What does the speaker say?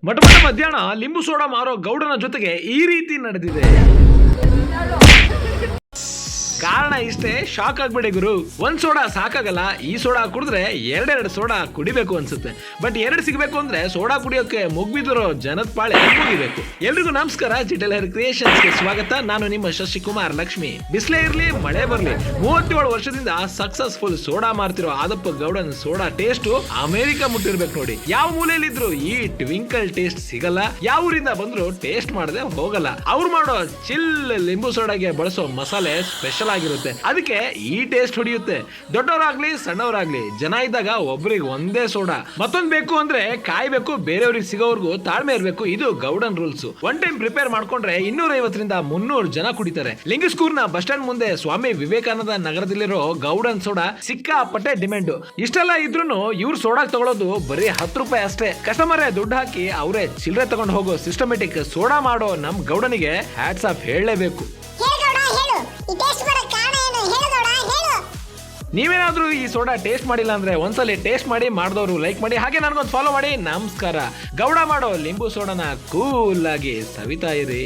ಮಠ ಮಧ್ಯಾಹ್ನ ಲಿಂಬು ಸೋಡಾ ಮಾರೋ ಗೌಡನ ಜೊತೆಗೆ ಈ ರೀತಿ ನಡೆದಿದೆ. ಕಾರಣ ಇಷ್ಟೇ, ಶಾಕ್ ಆಗ್ಬೇಡಿ ಗುರು. ಒಂದ್ ಸೋಡಾ ಸಾಕಾಗಲ್ಲ, ಈ ಸೋಡಾ ಕುಡಿದ್ರೆ ಎರಡೆರಡು ಸೋಡಾ ಕುಡಿಬೇಕು ಅನ್ಸುತ್ತೆ. ಬಟ್ ಎರಡು ಸಿಗಬೇಕು ಅಂದ್ರೆ ಸೋಡಾ ಕುಡಿಯೋಕೆ ಮುಗ್ಬಿದಿರೋ ಜನದ ಪಾಳೆ ಮುಗಿಬೇಕು. ಎಲ್ರಿಗೂ ನಮಸ್ಕಾರ, ಜಿಟಲ್ ಹೇರ್ ಕ್ರಿಯೇಷನ್ಸ್ ಗೆ ಸ್ವಾಗತ. ನಾನು ನಿಮ್ಮ ಶಶಿಕುಮಾರ್ ಲಕ್ಷ್ಮಿ. ಬಿಸ್ಲೇ ಇರ್ಲಿ ಮಳೆ ಬರ್ಲಿ, 37 ವರ್ಷದಿಂದ ಸಕ್ಸಸ್ಫುಲ್ ಸೋಡಾ ಮಾರ್ತಿರೋ ಆದಪ್ಪ ಗೌಡನ್ ಸೋಡಾ ಟೇಸ್ಟ್ ಅಮೆರಿಕ ಮುಟ್ಟಿರ್ಬೇಕು ನೋಡಿ. ಯಾವ ಮೂಲೆಯಲ್ಲಿದ್ರು ಈ ಟ್ವಿಂಕಲ್ ಟೇಸ್ಟ್ ಸಿಗಲ್ಲ. ಯಾವ ಊರಿಂದ ಬಂದ್ರು ಟೇಸ್ಟ್ ಮಾಡದೆ ಹೋಗಲ್ಲ. ಅವ್ರು ಮಾಡೋ ಚಿಲ್ ಲಿಂಬು ಸೋಡಾಗೆ ಬಳಸೋ ಮಸಾಲೆ ಸ್ಪೆಷಲ್ ಆಗಿರುತ್ತೆ. ಅದಕ್ಕೆ ಈ ಟೇಸ್ಟ್ ಹೊಡೆಯುತ್ತೆ. ದೊಡ್ಡವರಾಗ್ಲಿ ಸಣ್ಣವರಾಗ್ಲಿ, ಜನ ಇದ್ದಾಗ ಒಬ್ರಿಗೆ ಒಂದೇ ಸೋಡಾ, ಮತ್ತೊಂದ್ ಬೇಕು ಅಂದ್ರೆ ಕಾಯ್ಬೇಕು, ಬೇರೆಯವ್ರಿಗೆ ಸಿಗೋವರೆಗೂ ತಾಳ್ಮೆ ಇರಬೇಕು. ಇದು ಗೌಡನ್ ರೂಲ್ಸ್. ಒನ್ ಟೈಮ್ ಪ್ರಿಪೇರ್ ಮಾಡ್ಕೊಂಡ್ರೆ 250ರಿಂದ 300 ಜನ ಕುಡಿತಾರೆ. ಲಿಂಗಸ್ಕೂರ್ನ ಬಸ್ ಸ್ಟ್ಯಾಂಡ್ ಮುಂದೆ ಸ್ವಾಮಿ ವಿವೇಕಾನಂದ ನಗರದಲ್ಲಿರೋ ಗೌಡನ್ ಸೋಡಾ ಸಿಕ್ಕಾಪಟ್ಟೆ ಡಿಮ್ಯಾಂಡ್. ಇಷ್ಟೆಲ್ಲ ಇದ್ರೂ ಇವ್ರು ಸೋಡಾ ತಗೊಳ್ಳೋದು ಬರೀ 10 ರೂಪಾಯಿ ಅಷ್ಟೇ. ಕಸ್ಟಮರೇ ದುಡ್ಡು ಹಾಕಿ ಅವರೇ ಚಿಲ್ಲರೆ ತಗೊಂಡು ಹೋಗೋ ಸಿಸ್ಟಮೆಟಿಕ್ ಸೋಡಾ ಮಾಡೋ ನಮ್ ಗೌಡನಿಗೆ ಹ್ಯಾಟ್ಸ್ ಆಫ್ ಹೇಳಲೇಬೇಕು. ನೀವೇನಾದ್ರೂ ಈ ಸೋಡಾ ಟೇಸ್ಟ್ ಮಾಡಿಲ್ಲ ಅಂದ್ರೆ ಒಂದ್ಸಲಿ ಟೇಸ್ಟ್ ಮಾಡಿ, ಮಾಡಿದವರು ಲೈಕ್ ಮಾಡಿ, ಹಾಗೆ ನನಗೊಂದು ಫಾಲೋ ಮಾಡಿ. ನಮಸ್ಕಾರ. ಗೌಡ ಮಾಡೋ ಲಿಂಬು ಸೋಡಾನ ಕೂಲ್ ಆಗಿ ಸವಿತಾ ಇರಿ.